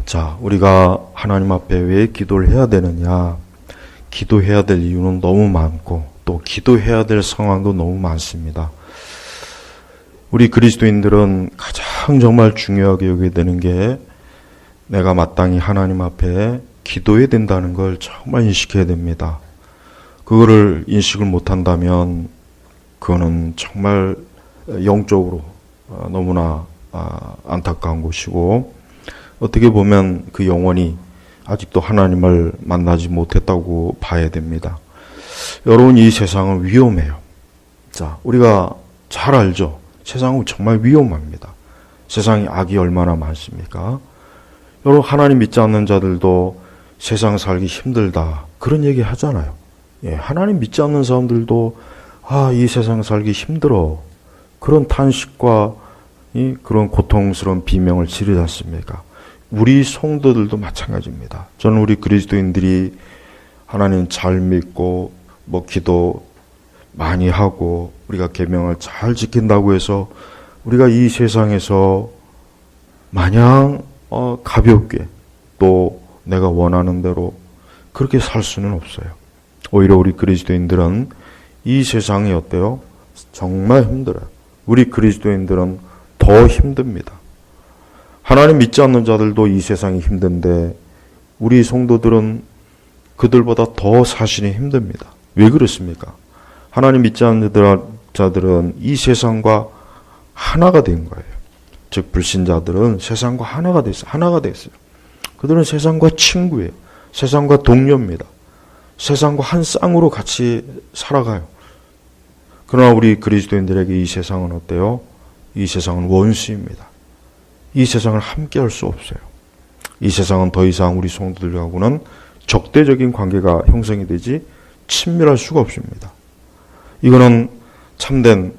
자, 우리가 하나님 앞에 왜 기도를 해야 되느냐? 기도해야 될 이유는 너무 많고 또 기도해야 될 상황도 너무 많습니다. 우리 그리스도인들은 가장 정말 중요하게 여겨야 되는 게 내가 마땅히 하나님 앞에 기도해야 된다는 걸 정말 인식해야 됩니다. 그거를 인식을 못한다면 그거는 정말 영적으로 너무나 안타까운 것이고 어떻게 보면 그 영혼이 아직도 하나님을 만나지 못했다고 봐야 됩니다. 여러분, 이 세상은 위험해요. 자, 우리가 잘 알죠? 세상은 정말 위험합니다. 세상에 악이 얼마나 많습니까? 여러분, 하나님 믿지 않는 자들도 세상 살기 힘들다 그런 얘기 하잖아요. 예, 하나님 믿지 않는 사람들도 이 세상 살기 힘들어 그런 탄식과 그런 고통스러운 비명을 지르지 않습니까? 우리 성도들도 마찬가지입니다. 저는 우리 그리스도인들이 하나님 잘 믿고 기도 많이 하고 우리가 계명을 잘 지킨다고 해서 우리가 이 세상에서 마냥 가볍게 또 내가 원하는 대로 그렇게 살 수는 없어요. 오히려 우리 그리스도인들은 이 세상이 어때요? 정말 힘들어요. 우리 그리스도인들은 더 힘듭니다. 하나님 믿지 않는 자들도 이 세상이 힘든데 우리 성도들은 그들보다 더 사실이 힘듭니다. 왜 그렇습니까? 하나님 믿지 않는 자들은 이 세상과 하나가 된 거예요. 즉 불신자들은 세상과 하나가 됐어요. 그들은 세상과 친구예요. 세상과 동료입니다. 세상과 한 쌍으로 같이 살아가요. 그러나 우리 그리스도인들에게 이 세상은 어때요? 이 세상은 원수입니다. 이 세상을 함께 할 수 없어요. 이 세상은 더 이상 우리 성도들하고는 적대적인 관계가 형성이 되지 친밀할 수가 없습니다. 이거는 참된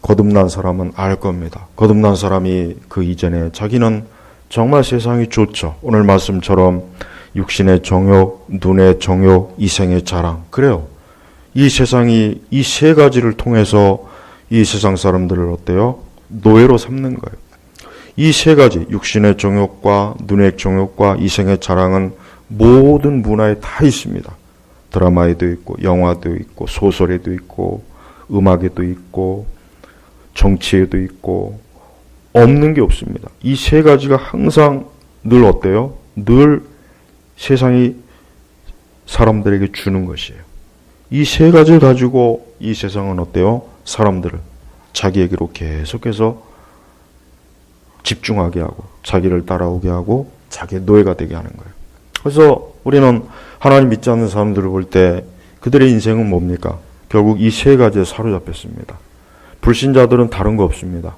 거듭난 사람은 알 겁니다. 거듭난 사람이 그 이전에 자기는 정말 세상이 좋죠. 오늘 말씀처럼 육신의 정욕, 눈의 정욕, 이생의 자랑. 그래요. 이 세상이 이 세 가지를 통해서 이 세상 사람들을 어때요? 노예로 삼는 거예요. 이 세 가지, 육신의 정욕과 눈의 정욕과 이생의 자랑은 모든 문화에 다 있습니다. 드라마에도 있고, 영화도 있고, 소설에도 있고, 음악에도 있고, 정치에도 있고, 없는 게 없습니다. 이 세 가지가 항상 늘 어때요? 늘 세상이 사람들에게 주는 것이에요. 이 세 가지를 가지고 이 세상은 어때요? 사람들을 자기에게로 계속해서 집중하게 하고 자기를 따라오게 하고 자기의 노예가 되게 하는 거예요. 그래서 우리는 하나님 믿지 않는 사람들을 볼 때 그들의 인생은 뭡니까? 결국 이 세 가지에 사로잡혔습니다. 불신자들은 다른 거 없습니다.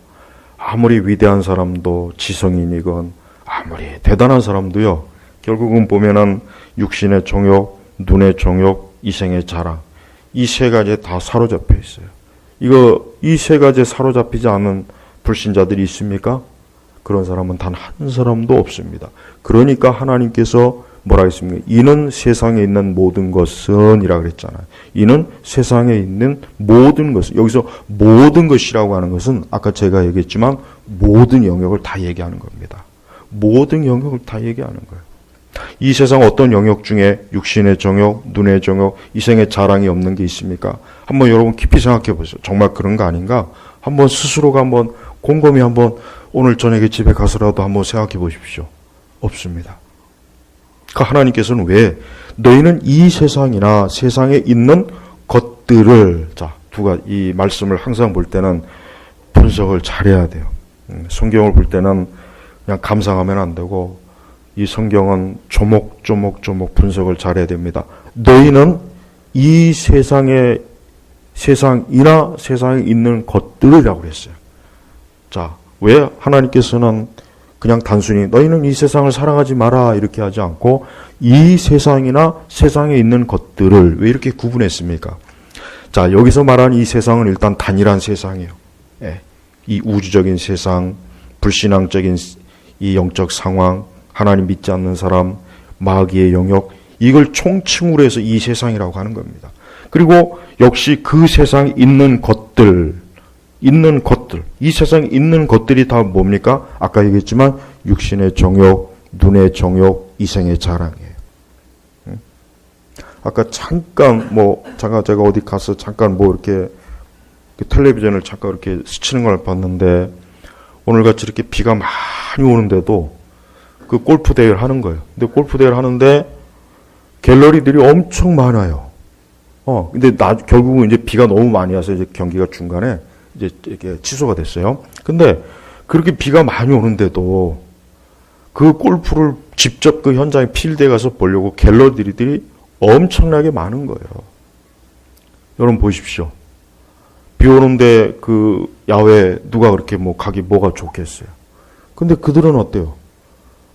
아무리 위대한 사람도 지성인이건 아무리 대단한 사람도요. 결국은 보면은 육신의 정욕, 눈의 정욕, 이생의 자랑 이 세 가지에 다 사로잡혀 있어요. 이 세 가지에 사로잡히지 않은 불신자들이 있습니까? 그런 사람은 단 한 사람도 없습니다. 그러니까 하나님께서 뭐라 했습니까? 이는 세상에 있는 모든 것은 이라 그랬잖아요. 이는 세상에 있는 모든 것은, 여기서 모든 것이라고 하는 것은 아까 제가 얘기했지만 모든 영역을 다 얘기하는 겁니다. 모든 영역을 다 얘기하는 거예요. 이 세상 어떤 영역 중에 육신의 정욕, 눈의 정욕, 이생의 자랑이 없는 게 있습니까? 한번 여러분 깊이 생각해 보세요. 정말 그런 거 아닌가? 한번 스스로가 한번 곰곰이 한번 오늘 저녁에 집에 가서라도 한번 생각해 보십시오. 없습니다. 그 하나님께서는 왜 너희는 이 세상이나 세상에 있는 것들을 이 말씀을 항상 볼 때는 분석을 잘해야 돼요. 성경을 볼 때는 그냥 감상하면 안 되고 이 성경은 조목조목 분석을 잘해야 됩니다. 너희는 이 세상이나 세상에 있는 것들이라고 그랬어요. 자, 왜 하나님께서는 그냥 단순히 너희는 이 세상을 사랑하지 마라 이렇게 하지 않고 이 세상이나 세상에 있는 것들을 왜 이렇게 구분했습니까? 자, 여기서 말하는 이 세상은 일단 단일한 세상이에요. 예, 이 우주적인 세상, 불신앙적인 이 영적 상황, 하나님 믿지 않는 사람, 마귀의 영역, 이걸 총칭으로 해서 이 세상이라고 하는 겁니다. 그리고 역시 그 세상에 있는 것들, 이 세상에 있는 것들이 다 뭡니까? 아까 얘기했지만 육신의 정욕, 눈의 정욕, 이생의 자랑이에요. 아까 잠깐 제가 어디 가서 잠깐 이렇게 텔레비전을 잠깐 이렇게 스치는 걸 봤는데, 오늘같이 이렇게 비가 많이 오는데도 그 골프 대회를 하는 거예요. 근데 골프 대회를 하는데 갤러리들이 엄청 많아요. 근데 결국은 이제 비가 너무 많이 와서 이제 경기가 중간에 이제 이렇게 취소가 됐어요. 근데 그렇게 비가 많이 오는데도 그 골프를 직접 그 현장에 필드에 가서 보려고 갤러리들이 엄청나게 많은 거예요. 여러분 보십시오. 비 오는데 그 야외 누가 그렇게 가기 뭐가 좋겠어요. 근데 그들은 어때요?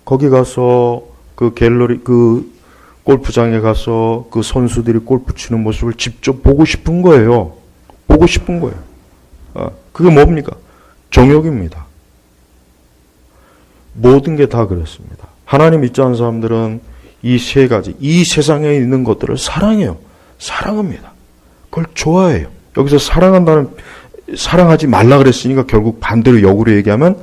거기 가서 그 갤러리, 그 골프장에 가서 그 선수들이 골프 치는 모습을 직접 보고 싶은 거예요. 보고 싶은 거예요. 그게 뭡니까? 정욕입니다. 모든 게 다 그렇습니다. 하나님 믿지 않는 사람들은 이 세 가지, 이 세상에 있는 것들을 사랑해요. 사랑합니다. 그걸 좋아해요. 여기서 사랑하지 말라 그랬으니까 결국 반대로 역으로 얘기하면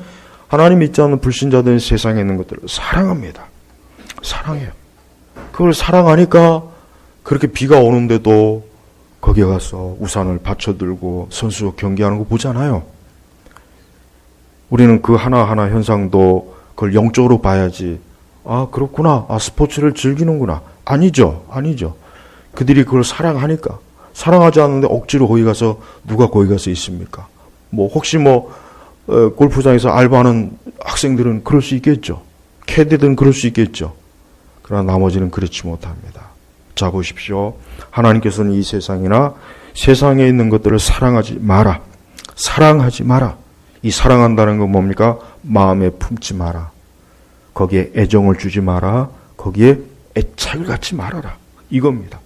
하나님 믿지 않는 불신자들은 세상에 있는 것들을 사랑합니다. 사랑해요. 그걸 사랑하니까 그렇게 비가 오는데도 거기에 가서 우산을 받쳐들고 선수 경기하는 거 보잖아요. 우리는 그 하나하나 현상도 그걸 영적으로 봐야지. 그렇구나. 스포츠를 즐기는구나. 아니죠. 그들이 그걸 사랑하니까. 사랑하지 않는데 억지로 거기 가서 누가 거기 가서 있습니까? 혹시 골프장에서 알바하는 학생들은 그럴 수 있겠죠. 캐디들은 그럴 수 있겠죠. 그러나 나머지는 그렇지 못합니다. 자, 보십시오. 하나님께서는 이 세상이나 세상에 있는 것들을 사랑하지 마라. 사랑하지 마라. 이 사랑한다는 건 뭡니까? 마음에 품지 마라. 거기에 애정을 주지 마라. 거기에 애착을 갖지 말아라. 이겁니다.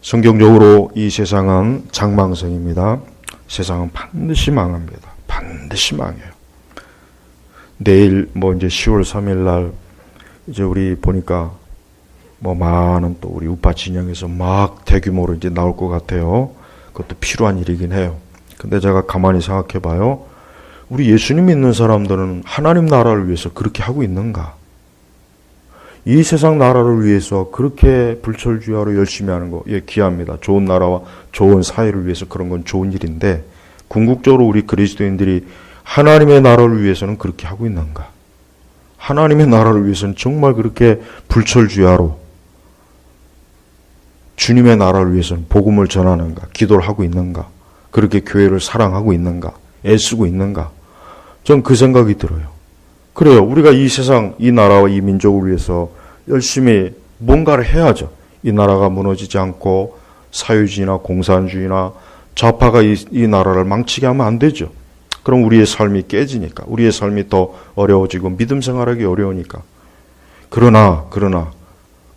성경적으로 이 세상은 장망성입니다. 세상은 반드시 망합니다. 반드시 망해요. 내일 이제 10월 3일 날 이제 우리 보니까 많은 또 우리 우파 진영에서 막 대규모로 이제 나올 것 같아요. 그것도 필요한 일이긴 해요. 근데 제가 가만히 생각해 봐요. 우리 예수님 믿는 사람들은 하나님 나라를 위해서 그렇게 하고 있는가? 이 세상 나라를 위해서 그렇게 불철주야로 열심히 하는 거, 귀합니다. 좋은 나라와 좋은 사회를 위해서 그런 건 좋은 일인데, 궁극적으로 우리 그리스도인들이 하나님의 나라를 위해서는 그렇게 하고 있는가? 하나님의 나라를 위해서는 정말 그렇게 불철주야로 주님의 나라를 위해서는 복음을 전하는가? 기도를 하고 있는가? 그렇게 교회를 사랑하고 있는가? 애쓰고 있는가? 전 그 생각이 들어요. 그래요. 우리가 이 세상, 이 나라와 이 민족을 위해서 열심히 뭔가를 해야죠. 이 나라가 무너지지 않고 사회주의나 공산주의나 좌파가 이 나라를 망치게 하면 안 되죠. 그럼 우리의 삶이 깨지니까, 우리의 삶이 더 어려워지고 믿음 생활하기 어려우니까. 그러나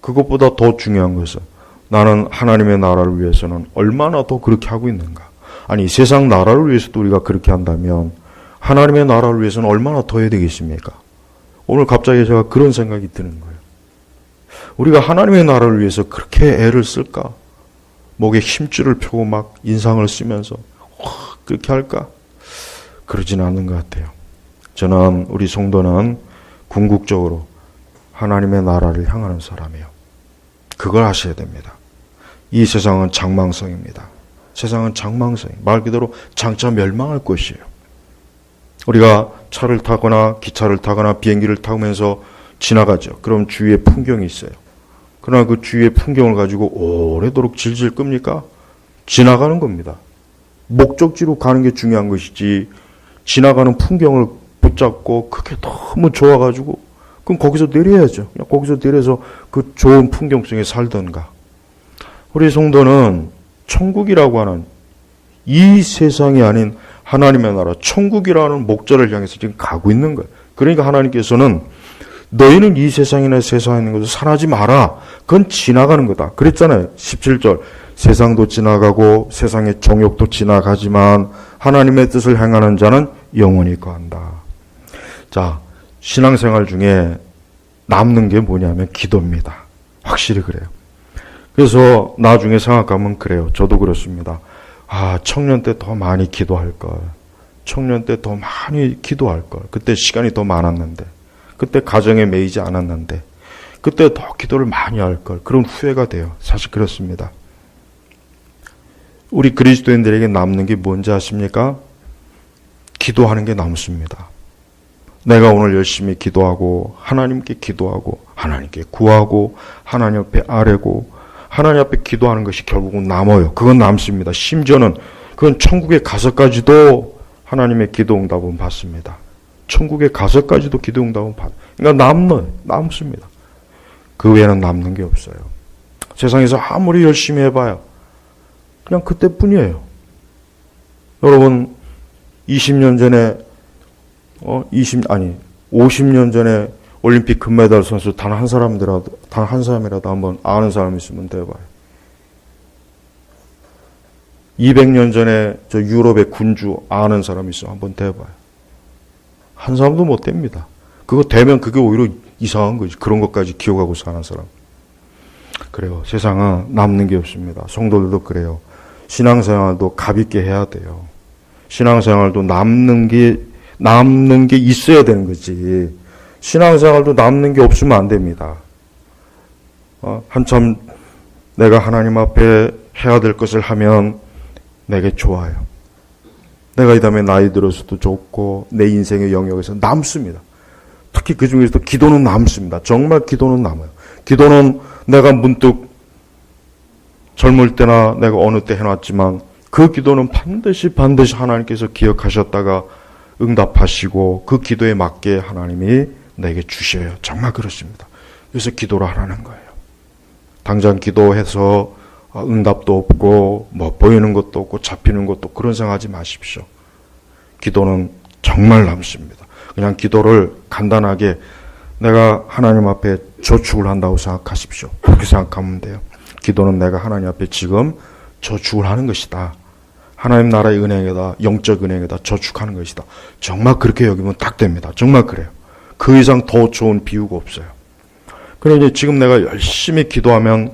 그것보다 더 중요한 것은 나는 하나님의 나라를 위해서는 얼마나 더 그렇게 하고 있는가. 아니, 세상 나라를 위해서도 우리가 그렇게 한다면 하나님의 나라를 위해서는 얼마나 더 해야 되겠습니까? 오늘 갑자기 제가 그런 생각이 드는 거예요. 우리가 하나님의 나라를 위해서 그렇게 애를 쓸까? 목에 힘줄을 펴고 막 인상을 쓰면서 그렇게 할까? 그러지는 않는 것 같아요. 저는 우리 성도는 궁극적으로 하나님의 나라를 향하는 사람이에요. 그걸 아셔야 됩니다. 이 세상은 장망성입니다. 세상은 장망성, 말 그대로 장차 멸망할 것이에요. 우리가 차를 타거나 기차를 타거나 비행기를 타면서 지나가죠. 그럼 주위에 풍경이 있어요. 그러나 그 주위의 풍경을 가지고 오래도록 질질 끕니까? 지나가는 겁니다. 목적지로 가는 게 중요한 것이지, 지나가는 풍경을 붙잡고 그게 너무 좋아가지고 그럼 거기서 내려야죠. 그냥 거기서 내려서 그 좋은 풍경 속에 살던가. 우리 성도는 천국이라고 하는 이 세상이 아닌 하나님의 나라, 천국이라는 목적을 향해서 지금 가고 있는 거예요. 그러니까 하나님께서는 너희는 이 세상이나 세상에 있는 것을 사랑하지 마라. 그건 지나가는 거다. 그랬잖아요. 17절. 세상도 지나가고 세상의 정욕도 지나가지만 하나님의 뜻을 행하는 자는 영원히 거한다. 자, 신앙생활 중에 남는 게 뭐냐면 기도입니다. 확실히 그래요. 그래서 나중에 생각하면 그래요. 저도 그렇습니다. 청년 때 더 많이 기도할 걸. 청년 때 더 많이 기도할 걸. 그때 시간이 더 많았는데. 그때 가정에 매이지 않았는데 그때 더 기도를 많이 할 걸. 그런 후회가 돼요. 사실 그렇습니다. 우리 그리스도인들에게 남는 게 뭔지 아십니까? 기도하는 게 남습니다. 내가 오늘 열심히 기도하고 하나님께 기도하고 하나님께 구하고 하나님 앞에 아뢰고 하나님 앞에 기도하는 것이 결국은 남아요. 그건 남습니다. 심지어는 그건 천국에 가서까지도 하나님의 기도 응답은 받습니다. 천국에 가서까지도 기도 응답은 받아요. 그러니까 남습니다. 그 외에는 남는 게 없어요. 세상에서 아무리 열심히 해봐요. 그냥 그때뿐이에요. 여러분 20년 전에 50년 전에 올림픽 금메달 선수 단 한 사람이라도 한번 아는 사람 있으면 대봐요. 200년 전에 저 유럽의 군주 아는 사람 있으면 한번 대봐요. 한 사람도 못 됩니다. 그거 되면 그게 오히려 이상한 거지. 그런 것까지 기억하고 사는 사람. 그래요. 세상은 남는 게 없습니다. 성도들도 그래요. 신앙생활도 가볍게 해야 돼요. 신앙생활도 남는 게 있어야 되는 거지. 신앙생활도 남는 게 없으면 안 됩니다. 한참 내가 하나님 앞에 해야 될 것을 하면 내게 좋아요. 내가 이 다음에 나이 들어서도 좋고 내 인생의 영역에서 남습니다. 특히 그 중에서도 기도는 남습니다. 정말 기도는 남아요. 기도는 내가 문득 젊을 때나 내가 어느 때 해놨지만 그 기도는 반드시 하나님께서 기억하셨다가 응답하시고 그 기도에 맞게 하나님이 내게 주셔요. 정말 그렇습니다. 그래서 기도를 하라는 거예요. 당장 기도해서 응답도 없고 뭐 보이는 것도 없고 잡히는 것도 그런 생각하지 마십시오. 기도는 정말 남습니다. 그냥 기도를 간단하게 내가 하나님 앞에 저축을 한다고 생각하십시오. 그렇게 생각하면 돼요. 기도는 내가 하나님 앞에 지금 저축을 하는 것이다. 하나님 나라의 은행에다, 영적 은행에다 저축하는 것이다. 정말 그렇게 여기면 딱 됩니다. 정말 그래요. 그 이상 더 좋은 비유가 없어요. 그런데 지금 내가 열심히 기도하면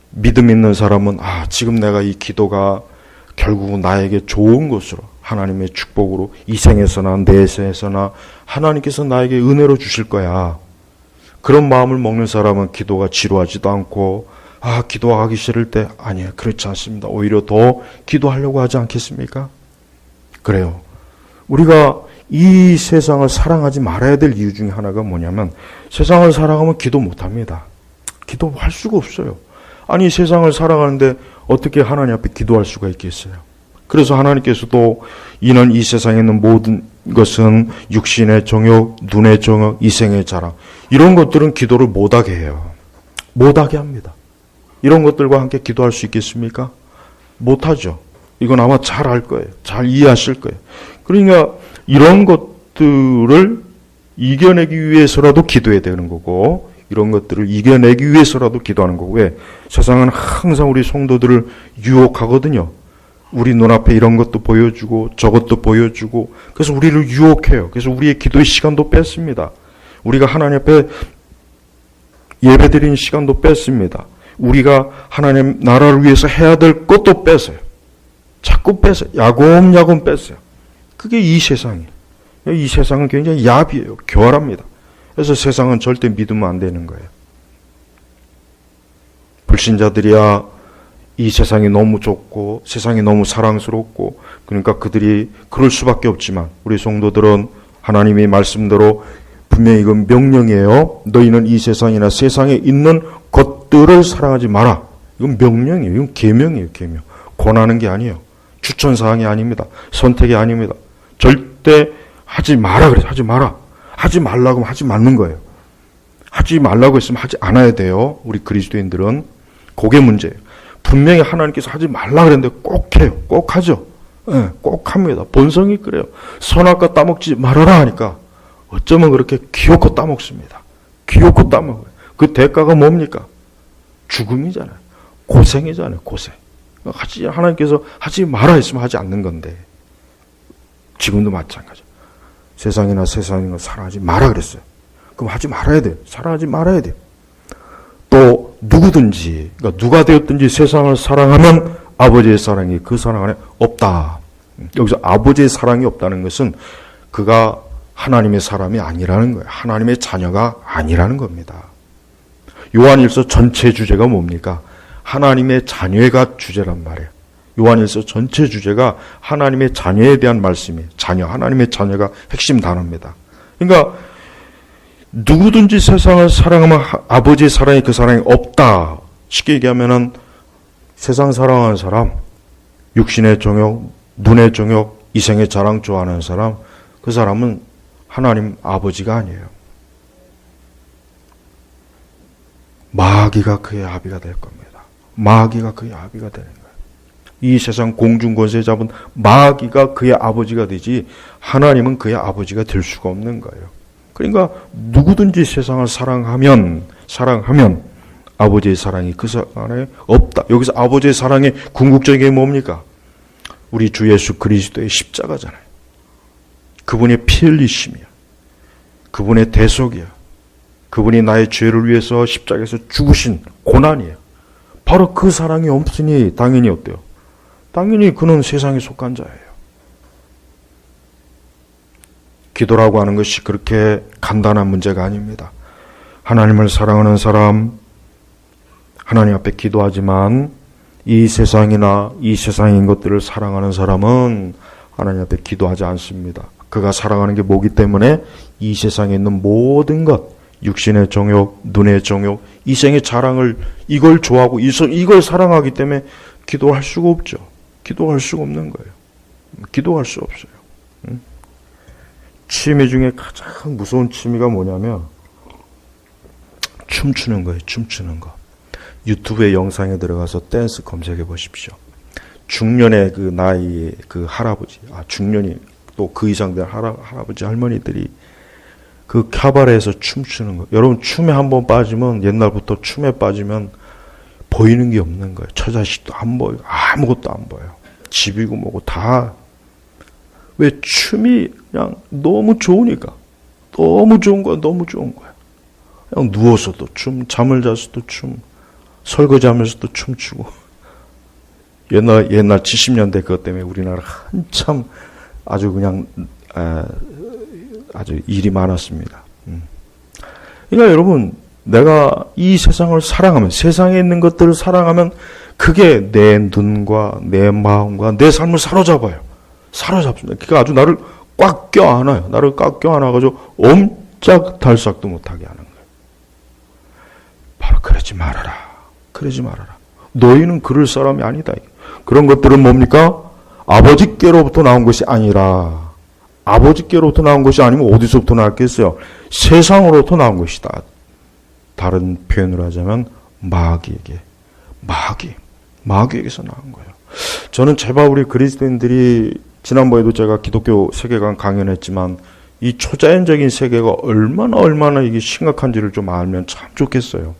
믿음 있는 사람은 지금 내가 이 기도가 결국은 나에게 좋은 것으로 하나님의 축복으로 이 생에서나 내생에서나 하나님께서 나에게 은혜로 주실 거야. 그런 마음을 먹는 사람은 기도가 지루하지도 않고 기도하기 싫을 때 아니에요. 그렇지 않습니다. 오히려 더 기도하려고 하지 않겠습니까? 그래요. 우리가 이 세상을 사랑하지 말아야 될 이유 중에 하나가 뭐냐면 세상을 사랑하면 기도 못합니다. 기도할 수가 없어요. 아니 세상을 사랑하는데 어떻게 하나님 앞에 기도할 수가 있겠어요? 그래서 하나님께서도 이는 이 세상에 있는 모든 것은 육신의 정욕, 눈의 정욕, 이생의 자랑 이런 것들은 기도를 못하게 해요. 못하게 합니다. 이런 것들과 함께 기도할 수 있겠습니까? 못하죠. 이건 아마 잘 알 거예요. 잘 이해하실 거예요. 그러니까 이런 것들을 이겨내기 위해서라도 기도해야 되는 거고 이런 것들을 이겨내기 위해서라도 기도하는 거고 왜? 세상은 항상 우리 성도들을 유혹하거든요. 우리 눈앞에 이런 것도 보여주고 저것도 보여주고 그래서 우리를 유혹해요. 그래서 우리의 기도의 시간도 뺐습니다. 우리가 하나님 앞에 예배드리는 시간도 뺐습니다. 우리가 하나님 나라를 위해서 해야 될 것도 뺐어요. 자꾸 뺐어요. 야곱야곱 뺐어요. 그게 이 세상이에요. 이 세상은 굉장히 야비해요. 교활합니다. 그래서 세상은 절대 믿으면 안 되는 거예요. 불신자들이야 이 세상이 너무 좋고 세상이 너무 사랑스럽고 그러니까 그들이 그럴 수밖에 없지만 우리 성도들은 하나님의 말씀대로 분명히 이건 명령이에요. 너희는 이 세상이나 세상에 있는 것들을 사랑하지 마라. 이건 명령이에요. 이건 계명이에요. 계명. 권하는 게 아니에요. 추천사항이 아닙니다. 선택이 아닙니다. 절대 하지 마라 그래서 하지 마라. 하지 말라고 하면 하지 말는 거예요. 하지 말라고 했으면 하지 않아야 돼요. 우리 그리스도인들은. 그게 문제예요. 분명히 하나님께서 하지 말라 그랬는데 꼭 해요. 꼭 하죠. 네, 꼭 합니다. 본성이 그래요. 선악과 따먹지 말아라 하니까 어쩌면 그렇게 기어코 따먹습니다. 기어코 따먹어요. 그 대가가 뭡니까? 죽음이잖아요. 고생이잖아요. 고생. 하나님께서 하지 마라 했으면 하지 않는 건데 지금도 마찬가지예요. 세상이나 세상이나 사랑하지 마라 그랬어요. 그럼 하지 말아야 돼요. 사랑하지 말아야 돼요. 또 누구든지 그러니까 누가 되었든지 세상을 사랑하면 아버지의 사랑이 그 사랑 안에 없다. 여기서 아버지의 사랑이 없다는 것은 그가 하나님의 사람이 아니라는 거예요. 하나님의 자녀가 아니라는 겁니다. 요한일서 전체 주제가 뭡니까? 하나님의 자녀가 주제란 말이에요. 요한일서 전체 주제가 하나님의 자녀에 대한 말씀이에요. 자녀, 하나님의 자녀가 핵심 단어입니다. 그러니까 누구든지 세상을 사랑하면 아버지의 사랑이 그 사랑이 없다. 쉽게 얘기하면은 세상 사랑하는 사람, 육신의 정욕, 눈의 정욕, 이생의 자랑 좋아하는 사람, 그 사람은 하나님 아버지가 아니에요. 마귀가 그의 아비가 될 겁니다. 마귀가 그의 아비가 되는 거예요. 이 세상 공중 권세 잡은 마귀가 그의 아버지가 되지 하나님은 그의 아버지가 될 수가 없는 거예요. 그러니까 누구든지 세상을 사랑하면 아버지의 사랑이 그 안에 없다. 여기서 아버지의 사랑의 궁극적인 게 뭡니까? 우리 주 예수 그리스도의 십자가잖아요. 그분의 피 흘리심이야. 그분의 대속이야. 그분이 나의 죄를 위해서 십자가에서 죽으신 고난이에요. 바로 그 사랑이 없으니 당연히 어때요? 당연히 그는 세상에 속한 자예요. 기도라고 하는 것이 그렇게 간단한 문제가 아닙니다. 하나님을 사랑하는 사람, 하나님 앞에 기도하지만 이 세상이나 이 세상인 것들을 사랑하는 사람은 하나님 앞에 기도하지 않습니다. 그가 사랑하는 게 뭐기 때문에 이 세상에 있는 모든 것, 육신의 정욕, 눈의 정욕, 이생의 자랑을 이걸 좋아하고 이걸 사랑하기 때문에 기도할 수가 없죠. 기도할 수가 없는 거예요. 기도할 수 없어요. 취미 중에 가장 무서운 취미가 뭐냐면 춤추는 거예요. 춤추는 거. 유튜브의 영상에 들어가서 댄스 검색해 보십시오. 중년의 그 나이의 그 할아버지, 중년이 또 그 이상 된 할아버지 할머니들이 그 카바레에서 춤추는 거. 여러분 춤에 한번 빠지면 옛날부터 춤에 빠지면 보이는 게 없는 거예요. 처자식도 안 보여요. 아무것도 안 보여요. 집이고 뭐고 다. 왜 춤이 그냥 너무 좋으니까. 너무 좋은 거야. 너무 좋은 거야. 그냥 누워서도 춤, 잠을 자서도 춤, 설거지하면서도 춤추고. 옛날 70년대 그것 때문에 우리나라 한참 아주 그냥 아주 일이 많았습니다. 그러니까 여러분, 내가 이 세상을 사랑하면, 세상에 있는 것들을 사랑하면 그게 내 눈과 내 마음과 내 삶을 사로잡아요. 사로잡습니다. 그러니까 아주 나를 꽉 껴안아요. 나를 꽉 껴안아가지고 옴짝달싹도 못하게 하는 거예요. 바로 그러지 말아라. 그러지 말아라. 너희는 그럴 사람이 아니다. 그런 것들은 뭡니까? 아버지께로부터 나온 것이 아니라, 아버지께로부터 나온 것이 아니면 어디서부터 나왔겠어요? 세상으로부터 나온 것이다. 다른 표현으로 하자면 마귀에게서 나온 거예요. 저는 제발 우리 그리스도인들이, 지난번에도 제가 기독교 세계관 강연했지만 이 초자연적인 세계가 얼마나 이게 심각한지를 좀 알면 참 좋겠어요.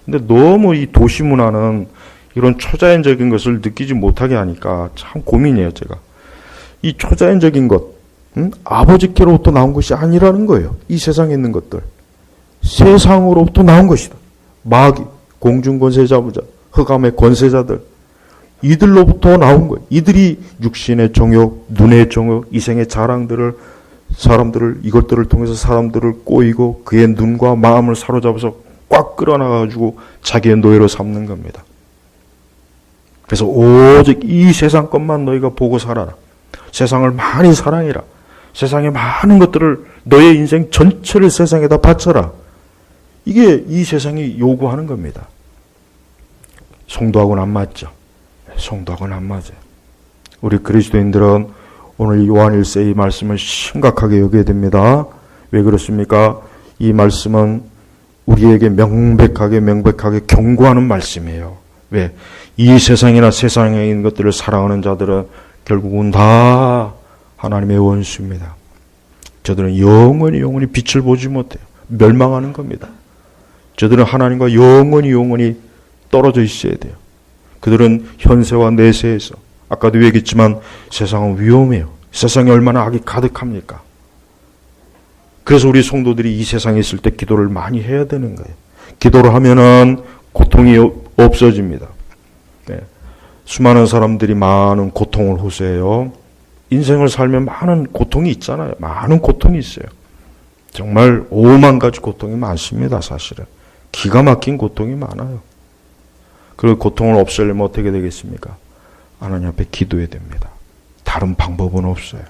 근데 너무 이 도시 문화는 이런 초자연적인 것을 느끼지 못하게 하니까 참 고민이에요, 제가. 이 초자연적인 것, 아버지께로부터 나온 것이 아니라는 거예요. 이 세상에 있는 것들. 세상으로부터 나온 것이다. 마귀, 공중권세자부자, 흑암의 권세자들, 이들로부터 나온 거예요. 이들이 육신의 정욕, 눈의 정욕, 이생의 자랑들을, 이것들을 통해서 사람들을 꼬이고 그의 눈과 마음을 사로잡아서 꽉 끌어나가지고 자기의 노예로 삼는 겁니다. 그래서 오직 이 세상 것만 너희가 보고 살아라. 세상을 많이 사랑해라. 세상의 많은 것들을, 너의 인생 전체를 세상에다 바쳐라. 이게 이 세상이 요구하는 겁니다. 성도하고는 안 맞죠. 성도하고는 안 맞아요. 우리 그리스도인들은 오늘 요한 1세 이 말씀을 심각하게 여겨야 됩니다. 왜 그렇습니까? 이 말씀은 우리에게 명백하게 경고하는 말씀이에요. 왜? 이 세상이나 세상에 있는 것들을 사랑하는 자들은 결국은 다 하나님의 원수입니다. 저들은 영원히 빛을 보지 못해요. 멸망하는 겁니다. 저들은 하나님과 영원히 떨어져 있어야 돼요. 그들은 현세와 내세에서, 아까도 얘기했지만 세상은 위험해요. 세상에 얼마나 악이 가득합니까? 그래서 우리 성도들이 이 세상에 있을 때 기도를 많이 해야 되는 거예요. 기도를 하면은 고통이 없어집니다. 네. 수많은 사람들이 많은 고통을 호소해요. 인생을 살면 많은 고통이 있잖아요. 많은 고통이 있어요. 정말 오만 가지 고통이 많습니다. 사실은. 기가 막힌 고통이 많아요. 그 고통을 없애려면 어떻게 되겠습니까? 하나님 앞에 기도해야 됩니다. 다른 방법은 없어요.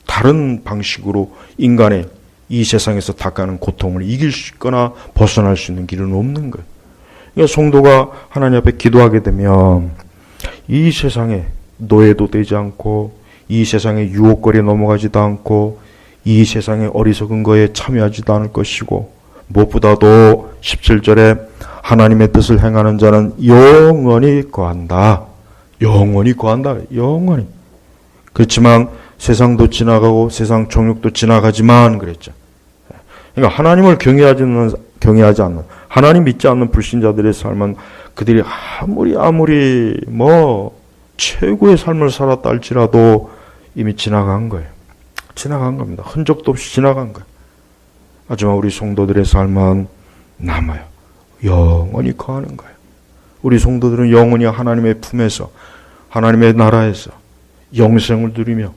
다른 방식으로 인간의 이 세상에서 닦아가는 고통을 이길 수 있거나 벗어날 수 있는 길은 없는 거예요. 그러니까 성도가 하나님 앞에 기도하게 되면 이 세상에 노예도 되지 않고 이 세상의 유혹거리에 넘어가지도 않고 이 세상의 어리석은 거에 참여하지도 않을 것이고 무엇보다도 17절에 하나님의 뜻을 행하는 자는 영원히 거한다. 영원히 거한다. 영원히. 그렇지만 세상도 지나가고 세상 정욕도 지나가지만 그랬죠. 그러니까 하나님을 경외하지 않는 하나님 믿지 않는 불신자들의 삶은 그들이 아무리 최고의 삶을 살았다 할지라도 이미 지나간 거예요. 지나간 겁니다. 흔적도 없이 지나간 거예요. 하지만 우리 성도들의 삶은 남아요. 영원히 거하는 거예요. 우리 성도들은 영원히 하나님의 품에서 하나님의 나라에서 영생을 누리며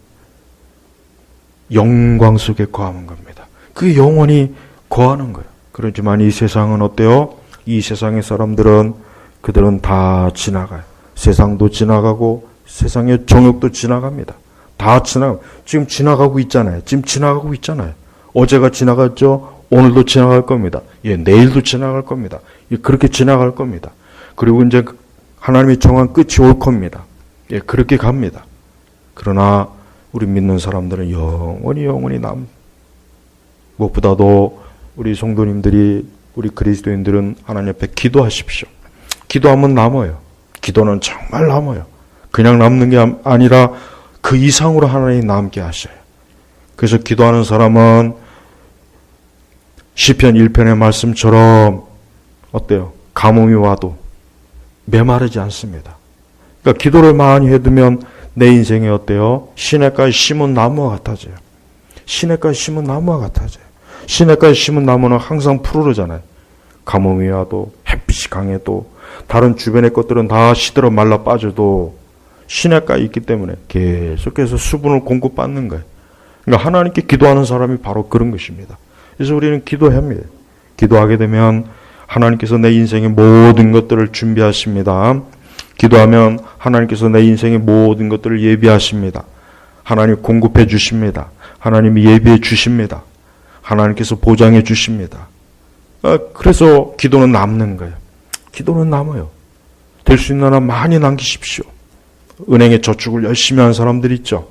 영광 속에 거하는 겁니다. 그게 영원히 거하는 거예요. 그렇지만 이 세상은 어때요? 이 세상의 사람들은 그들은 다 지나가요. 세상도 지나가고 세상의 정욕도 지나갑니다. 다 지금 지나가고 있잖아요. 지금 지나가고 있잖아요. 어제가 지나갔죠. 오늘도 지나갈 겁니다. 내일도 지나갈 겁니다. 그렇게 지나갈 겁니다. 그리고 이제 하나님이 정한 끝이 올 겁니다. 그렇게 갑니다. 그러나 우리 믿는 사람들은 영원히 무엇보다도 우리 성도님들이 우리 그리스도인들은 하나님 앞에 기도하십시오. 기도하면 남아요. 기도는 정말 남아요. 그냥 남는 게 아니라 그 이상으로 하나님이 남게 하셔요. 그래서 기도하는 사람은 시편 1편의 말씀처럼 어때요? 가뭄이 와도 메마르지 않습니다. 그러니까 기도를 많이 해두면 내 인생이 어때요? 시냇가에 심은 나무와 같아져요. 시냇가에 심은 나무와 같아져요. 시냇가에 심은 나무는 항상 푸르르잖아요. 가뭄이 와도 햇빛이 강해도 다른 주변의 것들은 다 시들어 말라 빠져도 시냇가에 있기 때문에 계속해서 수분을 공급받는 거예요. 그러니까 하나님께 기도하는 사람이 바로 그런 것입니다. 그래서 우리는 기도해야 합니다. 기도하게 되면 하나님께서 내 인생의 모든 것들을 준비하십니다. 기도하면 하나님께서 내 인생의 모든 것들을 예비하십니다. 하나님 공급해 주십니다. 하나님이 예비해 주십니다. 하나님께서 보장해 주십니다. 그래서 기도는 남는 거예요. 기도는 남아요. 될 수 있는 한 많이 남기십시오. 은행에 저축을 열심히 하는 사람들 있죠.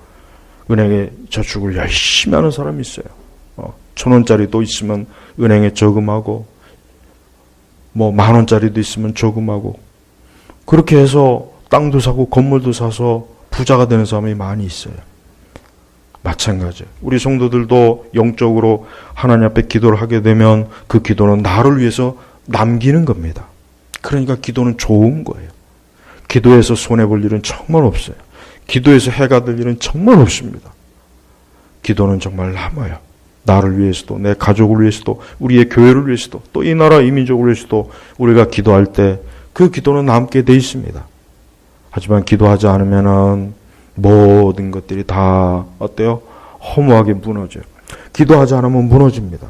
은행에 저축을 열심히 하는 사람이 있어요. 1,000원짜리도 있으면 은행에 저금하고 10,000원짜리도 있으면 저금하고 그렇게 해서 땅도 사고 건물도 사서 부자가 되는 사람이 많이 있어요. 마찬가지예요. 우리 성도들도 영적으로 하나님 앞에 기도를 하게 되면 그 기도는 나를 위해서 남기는 겁니다. 그러니까 기도는 좋은 거예요. 기도해서 손해볼 일은 정말 없어요. 기도해서 해가 될 일은 정말 없습니다. 기도는 정말 남아요. 나를 위해서도 내 가족을 위해서도 우리의 교회를 위해서도 또 이 나라 이 민족을 위해서도 우리가 기도할 때 그 기도는 남게 돼 있습니다. 하지만 기도하지 않으면은 모든 것들이 다 어때요? 허무하게 무너져요. 기도하지 않으면 무너집니다.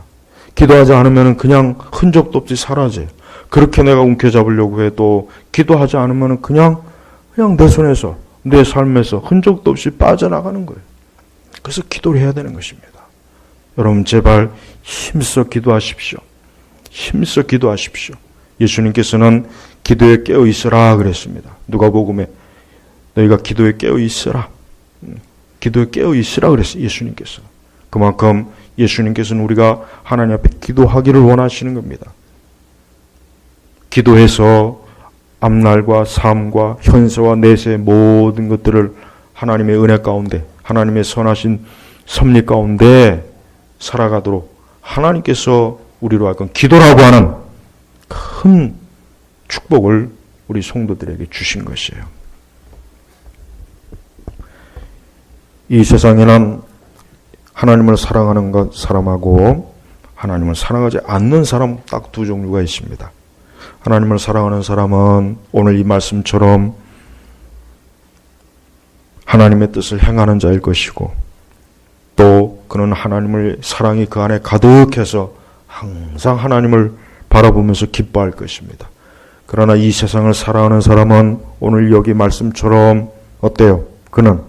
기도하지 않으면 그냥 흔적도 없이 사라져요. 그렇게 내가 움켜잡으려고 해도 기도하지 않으면 그냥 내 손에서 내 삶에서 흔적도 없이 빠져나가는 거예요. 그래서 기도를 해야 되는 것입니다. 여러분 제발 힘써 기도하십시오. 힘써 기도하십시오. 예수님께서는 기도에 깨어 있으라 그랬습니다. 누가복음에 너희가 기도에 깨어 있으라. 기도에 깨어 있으라 그랬어요. 예수님께서. 그만큼 예수님께서는 우리가 하나님 앞에 기도하기를 원하시는 겁니다. 기도해서 앞날과 삶과 현세와 내세의 모든 것들을 하나님의 은혜 가운데 하나님의 선하신 섭리 가운데 살아가도록 하나님께서 우리로 하여금 기도라고 하는 큰 축복을 우리 성도들에게 주신 것이에요. 이 세상에는 하나님을 사랑하는 사람하고 하나님을 사랑하지 않는 사람 딱 두 종류가 있습니다. 하나님을 사랑하는 사람은 오늘 이 말씀처럼 하나님의 뜻을 행하는 자일 것이고, 또 그는 하나님의 사랑이 그 안에 가득해서 항상 하나님을 바라보면서 기뻐할 것입니다. 그러나 이 세상을 살아가는 사람은 오늘 여기 말씀처럼 어때요? 그는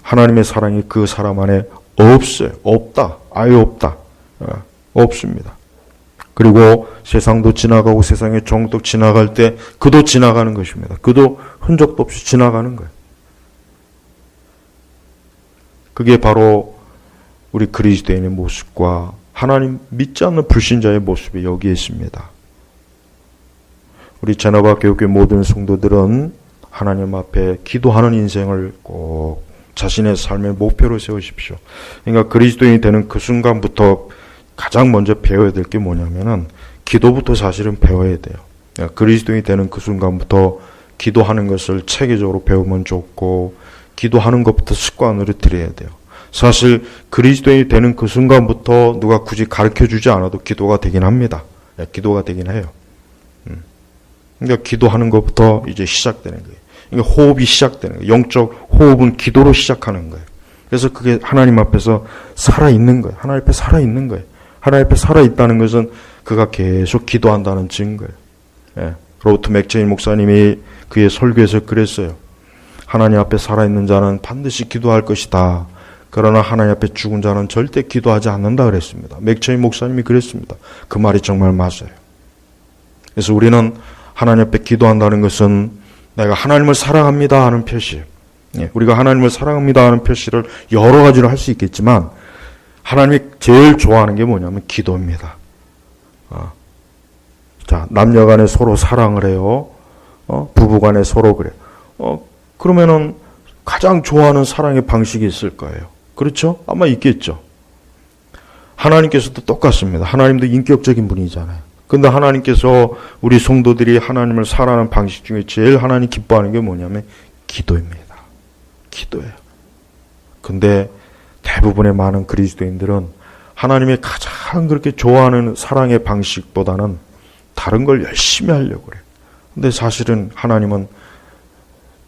하나님의 사랑이 그 사람 안에 없어요. 없다. 아예 없다. 없습니다. 그리고 세상도 지나가고 세상의 종도 지나갈 때 그도 지나가는 것입니다. 그도 흔적도 없이 지나가는 거예요. 그게 바로 우리 그리스도인의 모습과 하나님 믿지 않는 불신자의 모습이 여기에 있습니다. 우리 제너바 교육교회 모든 성도들은 하나님 앞에 기도하는 인생을 꼭 자신의 삶의 목표로 세우십시오. 그러니까 그리스도인이 되는 그 순간부터 가장 먼저 배워야 될 게 뭐냐면은 기도부터 사실은 배워야 돼요. 그러니까 그리스도인이 되는 그 순간부터 기도하는 것을 체계적으로 배우면 좋고, 기도하는 것부터 습관으로 들여야 돼요. 사실 그리스도인이 되는 그 순간부터 누가 굳이 가르쳐주지 않아도 기도가 되긴 합니다. 기도가 되긴 해요. 그러니까 기도하는 것부터 이제 시작되는 거예요. 그러니까 호흡이 시작되는 거예요. 영적 호흡은 기도로 시작하는 거예요. 그래서 그게 하나님 앞에서 살아있는 거예요. 하나님 앞에 살아있는 거예요. 하나님 앞에 살아있다는 것은 그가 계속 기도한다는 증거예요. 로버트 맥체인 목사님이 그의 설교에서 그랬어요. 하나님 앞에 살아있는 자는 반드시 기도할 것이다. 그러나 하나님 앞에 죽은 자는 절대 기도하지 않는다 그랬습니다. 맥체인 목사님이 그랬습니다. 그 말이 정말 맞아요. 그래서 우리는 하나님 앞에 기도한다는 것은 내가 하나님을 사랑합니다 하는 표시예요. 우리가 하나님을 사랑합니다 하는 표시를 여러 가지로 할 수 있겠지만 하나님이 제일 좋아하는 게 뭐냐면 기도입니다. 자, 남녀간에 서로 사랑을 해요. 부부간에 서로 그래요. 그러면은 가장 좋아하는 사랑의 방식이 있을 거예요. 그렇죠? 아마 있겠죠. 하나님께서도 똑같습니다. 하나님도 인격적인 분이잖아요. 근데 하나님께서 우리 성도들이 하나님을 사랑하는 방식 중에 제일 하나님 기뻐하는 게 뭐냐면 기도입니다. 기도예요. 근데 대부분의 많은 그리스도인들은 하나님의 가장 그렇게 좋아하는 사랑의 방식보다는 다른 걸 열심히 하려고 그래요. 근데 사실은 하나님은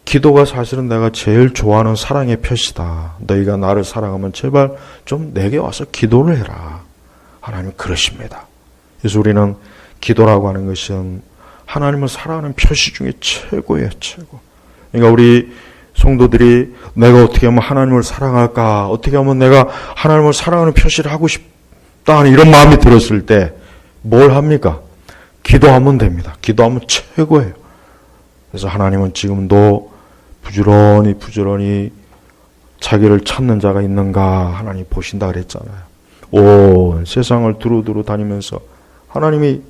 기도가 사실은 내가 제일 좋아하는 사랑의 표시다. 너희가 나를 사랑하면 제발 좀 내게 와서 기도를 해라. 하나님은 그러십니다. 그래서 우리는 기도라고 하는 것은 하나님을 사랑하는 표시 중에 최고예요. 최고. 그러니까 우리 성도들이 내가 어떻게 하면 하나님을 사랑할까? 어떻게 하면 내가 하나님을 사랑하는 표시를 하고 싶다 하는 이런 마음이 들었을 때 뭘 합니까? 기도하면 됩니다. 기도하면 최고예요. 그래서 하나님은 지금도 부지런히 자기를 찾는 자가 있는가 하나님 보신다 그랬잖아요. 온 세상을 두루두루 다니면서 하나님이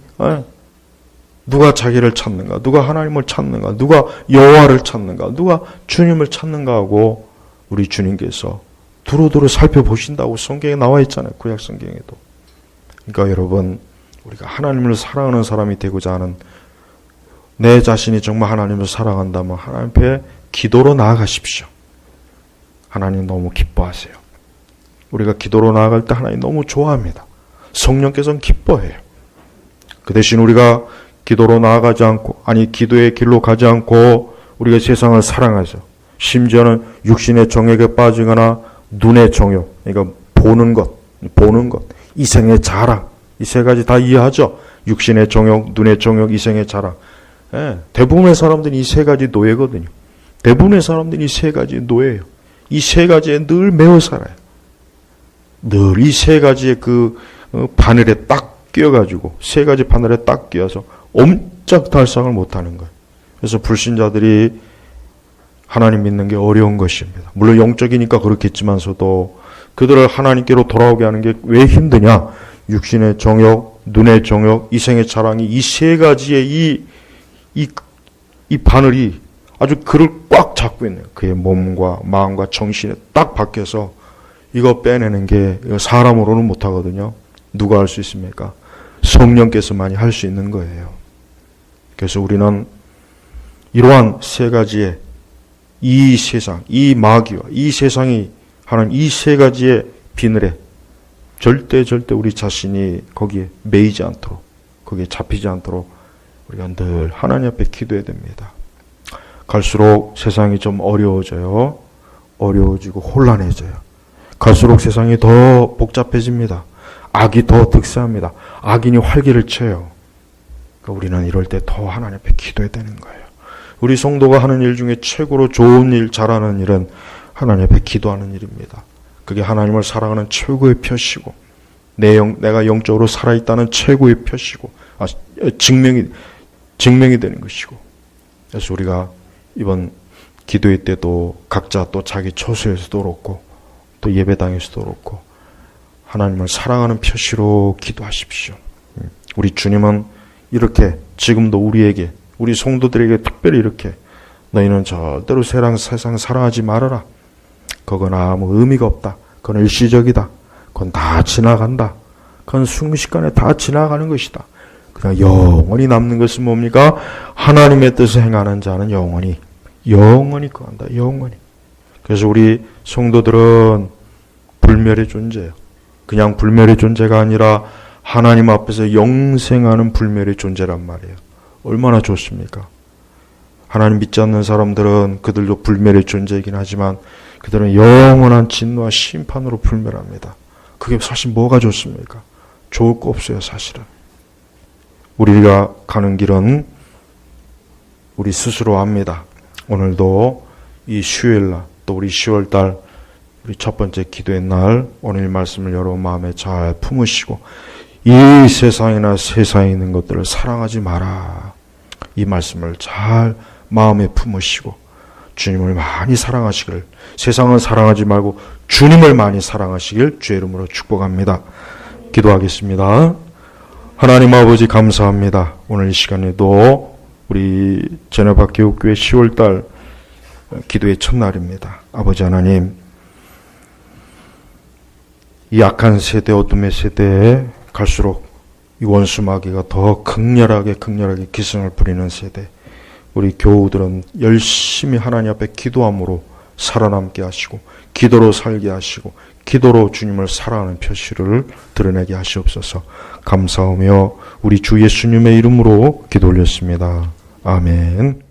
누가 자기를 찾는가, 누가 하나님을 찾는가, 누가 여호와를 찾는가, 누가 주님을 찾는가 하고 우리 주님께서 두루두루 살펴보신다고 성경에 나와 있잖아요. 구약 성경에도. 그러니까 여러분, 우리가 하나님을 사랑하는 사람이 되고자 하는, 내 자신이 정말 하나님을 사랑한다면 하나님 앞에 기도로 나아가십시오. 하나님 너무 기뻐하세요. 우리가 기도로 나아갈 때 하나님 너무 좋아합니다. 성령께서는 기뻐해요. 그 대신 우리가 기도로 나아가지 않고, 기도의 길로 가지 않고 우리가 세상을 사랑하죠. 심지어는 육신의 정욕에 빠지거나 눈의 정욕, 그러니까 보는 것, 이생의 자랑, 이 세 가지 다 이해하죠? 육신의 정욕, 눈의 정욕, 이생의 자랑. 대부분의 사람들이 이 세 가지 노예거든요. 대부분의 사람들이 이 세 가지 노예예요. 이 세 가지에 늘 매여 살아요. 늘 이 세 가지의 그 바늘에 딱 끼어가지고, 세 가지 바늘에 딱 끼어서 옴짝달싹을 못하는 거예요. 그래서 불신자들이 하나님 믿는 게 어려운 것입니다. 물론 영적이니까 그렇겠지만서도 그들을 하나님께로 돌아오게 하는 게 왜 힘드냐? 육신의 정욕, 눈의 정욕, 이생의 자랑이 이 세 가지의 이 바늘이 아주 그를 꽉 잡고 있네요. 그의 몸과 마음과 정신에 딱 박혀서 이거 빼내는 게 사람으로는 못하거든요. 누가 할 수 있습니까? 성령께서만이 할 수 있는 거예요. 그래서 우리는 이러한 세 가지의 이 세상, 이 마귀와 이 세상이 하는 이 세 가지의 비늘에 절대 우리 자신이 거기에 매이지 않도록, 거기에 잡히지 않도록 우리가 늘 하나님 앞에 기도해야 됩니다. 갈수록 세상이 좀 어려워져요. 어려워지고 혼란해져요. 갈수록 세상이 더 복잡해집니다. 악이 더 득세합니다. 악인이 활기를 쳐요. 그러니까 우리는 이럴 때 더 하나님 앞에 기도해야 되는 거예요. 우리 성도가 하는 일 중에 최고로 좋은 일, 잘하는 일은 하나님 앞에 기도하는 일입니다. 그게 하나님을 사랑하는 최고의 표시고 내가 영적으로 살아있다는 최고의 표시고 증명이 되는 것이고. 그래서 우리가 이번 기도회 때도 각자 또 자기 처소에서도 그렇고 또 예배당에서도 그렇고 하나님을 사랑하는 표시로 기도하십시오. 우리 주님은 이렇게 지금도 우리에게, 우리 성도들에게 특별히 이렇게 너희는 절대로 세상 사랑하지 말아라. 그건 아무 의미가 없다. 그건 일시적이다. 그건 다 지나간다. 그건 순식간에 다 지나가는 것이다. 그냥 영원히 남는 것은 뭡니까? 하나님의 뜻을 행하는 자는 영원히 거한다. 영원히. 그래서 우리 성도들은 불멸의 존재예요. 그냥 불멸의 존재가 아니라 하나님 앞에서 영생하는 불멸의 존재란 말이에요. 얼마나 좋습니까? 하나님 믿지 않는 사람들은 그들도 불멸의 존재이긴 하지만 그들은 영원한 진노와 심판으로 불멸합니다. 그게 사실 뭐가 좋습니까? 좋을 거 없어요, 사실은. 우리가 가는 길은 우리 스스로 압니다. 오늘도 이 수요일날, 또 우리 10월달 우리 첫 번째 기도의 날, 오늘 말씀을 여러분 마음에 잘 품으시고 이 세상이나 세상에 있는 것들을 사랑하지 마라. 이 말씀을 잘 마음에 품으시고 주님을 많이 사랑하시길, 세상은 사랑하지 말고 주님을 많이 사랑하시길 주의 이름으로 축복합니다. 기도하겠습니다. 하나님 아버지 감사합니다. 오늘 이 시간에도 우리 제네바교육교회 10월달 기도의 첫날입니다. 아버지 하나님, 이 악한 세대, 어둠의 세대에 갈수록 이 원수 마귀가 더 극렬하게 기승을 부리는 세대, 우리 교우들은 열심히 하나님 앞에 기도함으로 살아남게 하시고 기도로 살게 하시고 기도로 주님을 사랑하는 표시를 드러내게 하시옵소서. 감사하며 우리 주 예수님의 이름으로 기도 올렸습니다. 아멘.